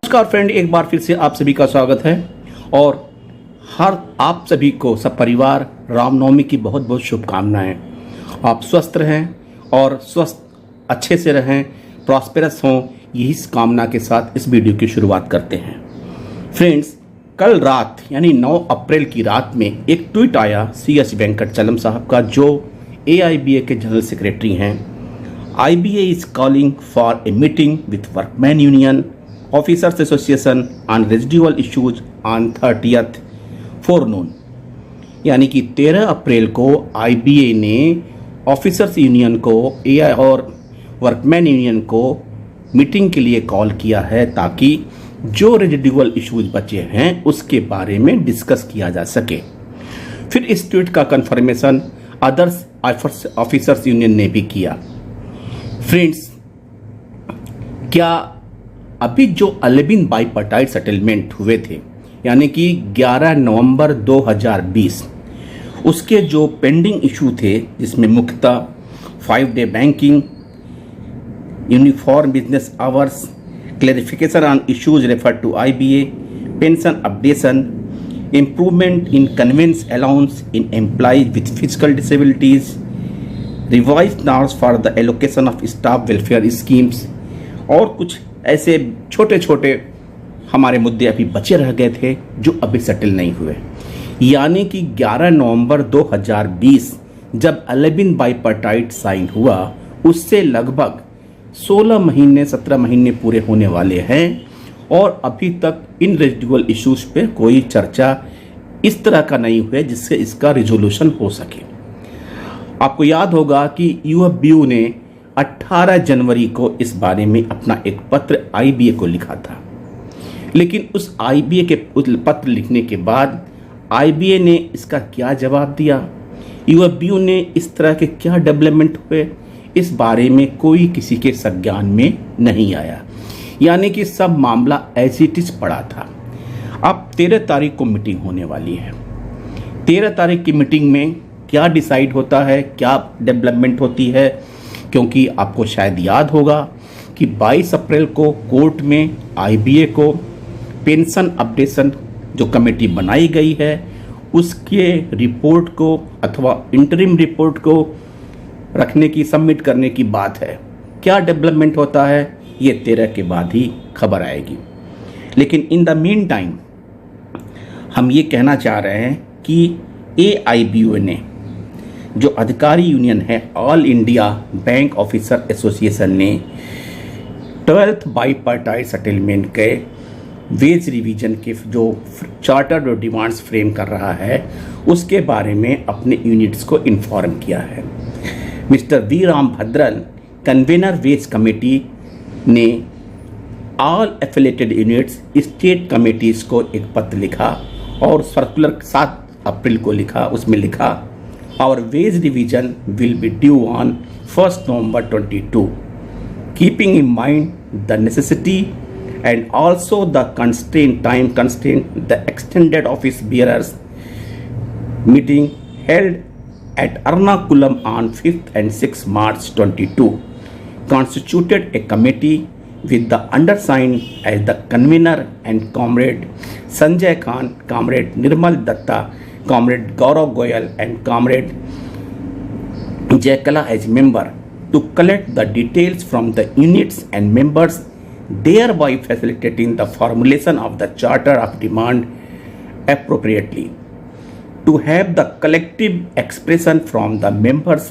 नमस्कार फ्रेंड, एक बार फिर से आप सभी का स्वागत है और हर आप सभी को सब परिवार रामनवमी की बहुत बहुत शुभकामनाएं। आप स्वस्थ रहें और स्वस्थ अच्छे से रहें, प्रॉस्पेरस हों, यही कामना के साथ इस वीडियो की शुरुआत करते हैं। फ्रेंड्स, कल रात यानी 9 अप्रैल की रात में एक ट्वीट आया CS वेंकटचलम साहब का, जो AIBA के जनरल सेक्रेटरी हैं। IBA is calling for a meeting with Workmen Union, Officers Association on residual issues on 30th forenoon। यानी कि 13 अप्रैल को IBA ने ऑफिसर्स यूनियन को AI और वर्कमैन यूनियन को मीटिंग के लिए कॉल किया है, ताकि जो रेजिडुअल इश्यूज बचे हैं उसके बारे में डिस्कस किया जा सके। फिर इस ट्वीट का कंफर्मेशन अदर्स ऑफिसर्स यूनियन ने भी किया। फ्रेंड्स, क्या अभी जो 11 बाईपार्टाइट सेटलमेंट हुए थे, यानी कि 11 नवंबर 2020, उसके जो पेंडिंग इशू थे, जिसमें मुख्यतः 5 day banking, uniform business hours, clarification on issues refer to IBA, pension updation, improvement in conveyance allowance in employees with physical disabilities, revised norms for the allocation of staff welfare schemes, और कुछ ऐसे छोटे छोटे हमारे मुद्दे अभी बचे रह गए थे जो अभी सेटल नहीं हुए। यानी कि 11 नवंबर 2020 जब 11 बाईपार्टाइट साइन हुआ, उससे लगभग 16 महीने 17 महीने पूरे होने वाले हैं और अभी तक इन रेजिडुअल इश्यूज पे कोई चर्चा इस तरह का नहीं हुआ जिससे इसका रिजोल्यूशन हो सके। आपको याद होगा कि UFBU ने 18 जनवरी को इस बारे में अपना एक पत्र IBA को लिखा था, लेकिन उस IBA के पत्र लिखने के बाद IBA ने इसका क्या जवाब दिया, UFBU ने इस तरह के क्या डेवलपमेंट हुए, इस बारे में कोई किसी के संज्ञान में नहीं आया। यानी कि सब मामला एज इट इज पड़ा था। अब 13 तारीख को मीटिंग होने वाली है। 13 तारीख की मीटिंग में क्या डिसाइड होता है, क्या डेवलपमेंट होती है, क्योंकि आपको शायद याद होगा कि 22 अप्रैल को कोर्ट में IBA को पेंशन अपडेशन जो कमेटी बनाई गई है उसके रिपोर्ट को अथवा इंटरिम रिपोर्ट को रखने की, सबमिट करने की बात है। क्या डेवलपमेंट होता है ये 13 के बाद ही खबर आएगी। लेकिन इन द मीन टाइम हम ये कहना चाह रहे हैं कि AIBA ने, जो अधिकारी यूनियन है all India bank officer association ने 12th बाईपार्टाइट सेटलमेंट के वेज रिवीजन के जो चार्टर और डिमांड्स फ्रेम कर रहा है उसके बारे में अपने यूनिट्स को इन्फॉर्म किया है। Mister V Ramabhadran, convener wage committee, ने all affiliated units state committees को एक पत्र लिखा और सर्कुलर 7 अप्रैल को लिखा। उसमें लिखा, our wage revision will be due on 1 November 22, keeping in mind the necessity and also the time constraint the extended office bearers meeting held at Ernakulam on 5th and 6th March 22 constituted a committee with the undersigned as the convener and Comrade Sanjay Khan, Comrade Nirmal Datta, Comrade Gaurav Goyal and Comrade Jayakala as member, to collect the details from the units and members, thereby facilitating the formulation of the charter of demand appropriately. To have the collective expression from the members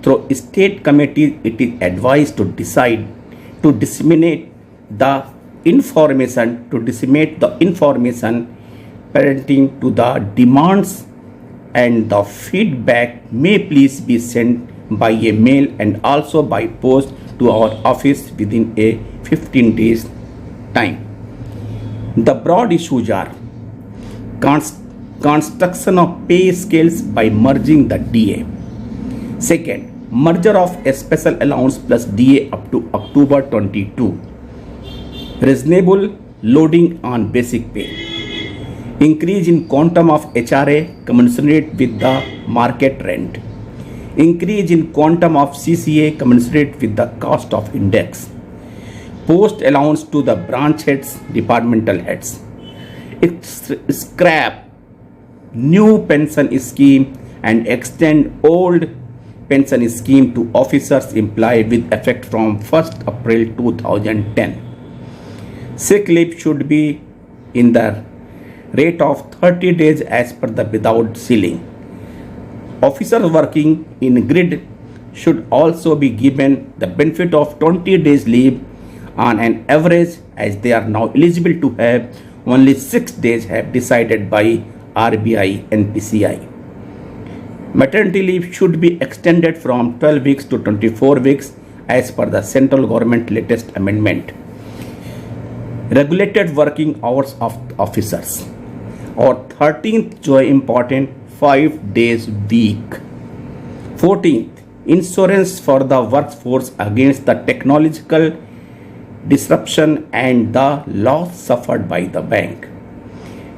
through state committees, it is advised to decide to disseminate the information pertaining to the demands, and the feedback may please be sent by a mail and also by post to our office within a 15 days time. The broad issues are construction of pay scales by merging the DA. Second, merger of a special allowance plus DA up to October 22. Reasonable loading on basic pay. Increase in quantum of HRA commensurate with the market rent. Increase in quantum of CCA commensurate with the cost of index. post allowance to the branch heads, departmental heads. Scrap new pension scheme and extend old pension scheme to officers employed with effect from 1st April 2010. Sick leave should be in the rate of 30 days as per the without ceiling. Officers working in grid should also be given the benefit of 20 days leave on an average, as they are now eligible to have only 6 days have decided by RBI and PCI. Maternity leave should be extended from 12 weeks to 24 weeks as per the central government latest amendment. Regulated working hours of officers. और 13th जो है important 5 days week. 14th insurance for the workforce against the technological disruption and the loss suffered by the bank.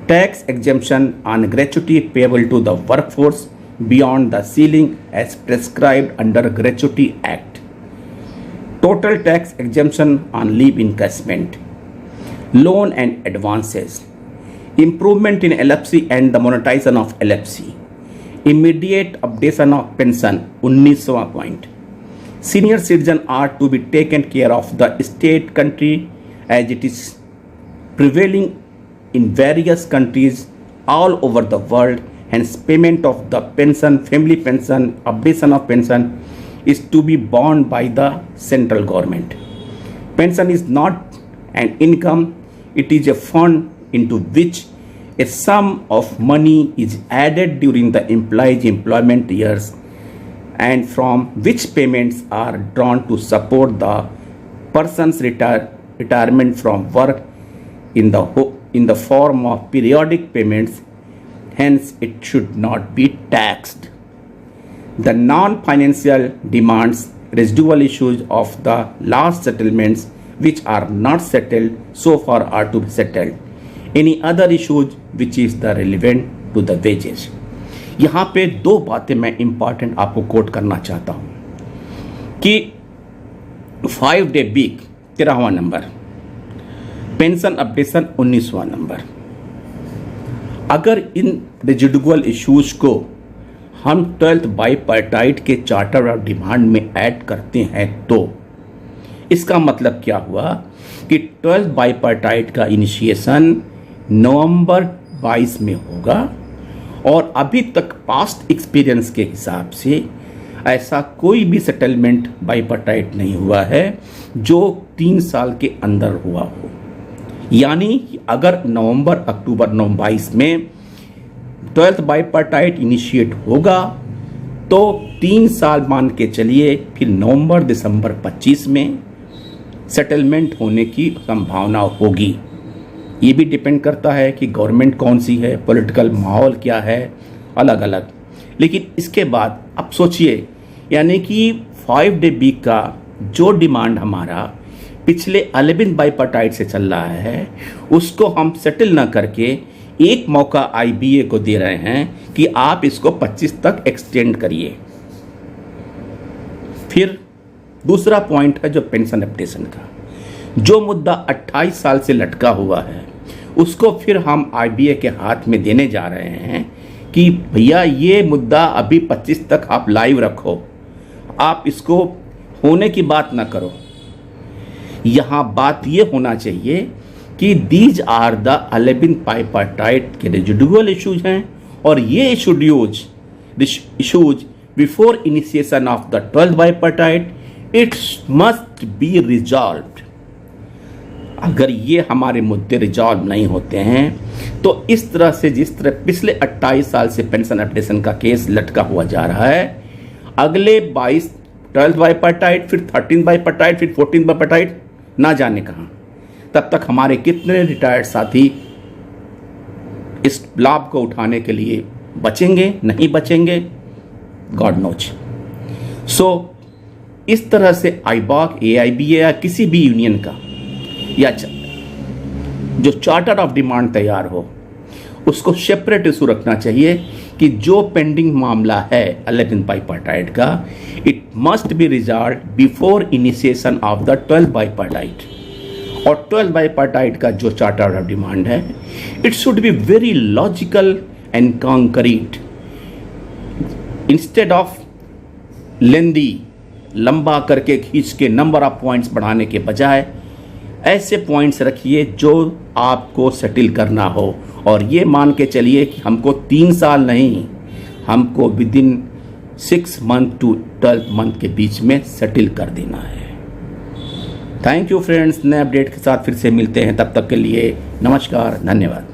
Tax exemption on gratuity payable to the workforce beyond the ceiling as prescribed under Gratuity Act. Total tax exemption on leave encashment. Loan and advances. Improvement in LFC and the monetization of LFC. Immediate updation of pension 19वां point. Senior citizens are to be taken care of the state country as it is prevailing in various countries all over the world. Hence payment of the pension, family pension, updation of pension is to be borne by the central government. Pension is not an income, it is a fund into which a sum of money is added during the employee's employment years and from which payments are drawn to support the person's retirement from work in the form of periodic payments. Hence, it should not be taxed. The non-financial demands, residual issues of the last settlements which are not settled so far are to be settled. Any other issues which is the relevant to the wages. यहाँ पे 2 बातें मैं important आपको coat करना चाहता हूँ कि 5 day week 13वां नंबर, पेंशन अपडेशन 19वां नंबर. अगर इन रेजिडुअल इश्यूज को हम 12th बाईपार्टाइट के चार्टर ऑफ डिमांड में ऐड करते हैं तो इसका मतलब क्या हुआ कि 12th बाईपार्टाइट का इनिशिएशन नवंबर 22 में होगा और अभी तक पास्ट एक्सपीरियंस के हिसाब से ऐसा कोई भी सेटलमेंट बाईपार्टाइट नहीं हुआ है जो 3 साल के अंदर हुआ हो. यानी अगर नवंबर अक्टूबर 22 में 12th बाईपार्टाइट इनिशिएट होगा तो 3 साल मान के चलिए, फिर नवंबर दिसंबर 25 में सेटलमेंट होने की संभावना होगी. ये भी डिपेंड करता है कि गवर्नमेंट कौन सी है, पॉलिटिकल माहौल क्या है, अलग अलग. लेकिन इसके बाद अब सोचिए, यानी कि 5 day week का जो डिमांड हमारा पिछले 11th बाईपार्टाइट से चल रहा है उसको हम सेटल ना करके एक मौका IBA को दे रहे हैं कि आप इसको 25 तक एक्सटेंड करिए. फिर दूसरा पॉइंट है जो पेंशन अपडेशन का, जो मुद्दा 28 साल से लटका हुआ है उसको फिर हम IBA के हाथ में देने जा रहे हैं कि भैया ये मुद्दा अभी 25 तक आप लाइव रखो, आप इसको होने की बात ना करो. यहाँ बात ये होना चाहिए कि दीज आर द 11th बाईपार्टाइट के रेजिडुअल इश्यूज हैं और ये issues before initiation of the 12th bipartite it's must be resolved. अगर ये हमारे मुद्दे रिजॉल्व नहीं होते हैं तो इस तरह से जिस तरह पिछले 28 साल से पेंशन अपडेशन का केस लटका हुआ जा रहा है, अगले 12th बाईपार्टाइट, फिर 13th बाईपार्टाइट, फिर 14th बाईपार्टाइट, ना जाने कहाँ, तब तक हमारे कितने रिटायर्ड साथी इस लाभ को उठाने के लिए बचेंगे, नहीं बचेंगे, गॉड नोज. सो इस तरह से IBOC, AIBA या किसी भी यूनियन का या जो चार्टर ऑफ डिमांड तैयार हो उसको सेपरेट इशू रखना चाहिए कि जो पेंडिंग मामला है 11th बाईपार्टाइट का, it must be resolved before initiation of the 12th bipartite. और 12 बाईपार्टाइट का जो चार्टर ऑफ डिमांड है, it should be very logical and concrete instead of lengthy, लंबा करके खींच के नंबर ऑफ पॉइंट्स बढ़ाने के बजाय ऐसे पॉइंट्स रखिए जो आपको सेटल करना हो, और ये मान के चलिए कि हमको 3 साल नहीं, हमको within 6 month to 12 month के बीच में सेटल कर देना है। थैंक यू फ्रेंड्स, नए अपडेट के साथ फिर से मिलते हैं, तब तक के लिए नमस्कार, धन्यवाद।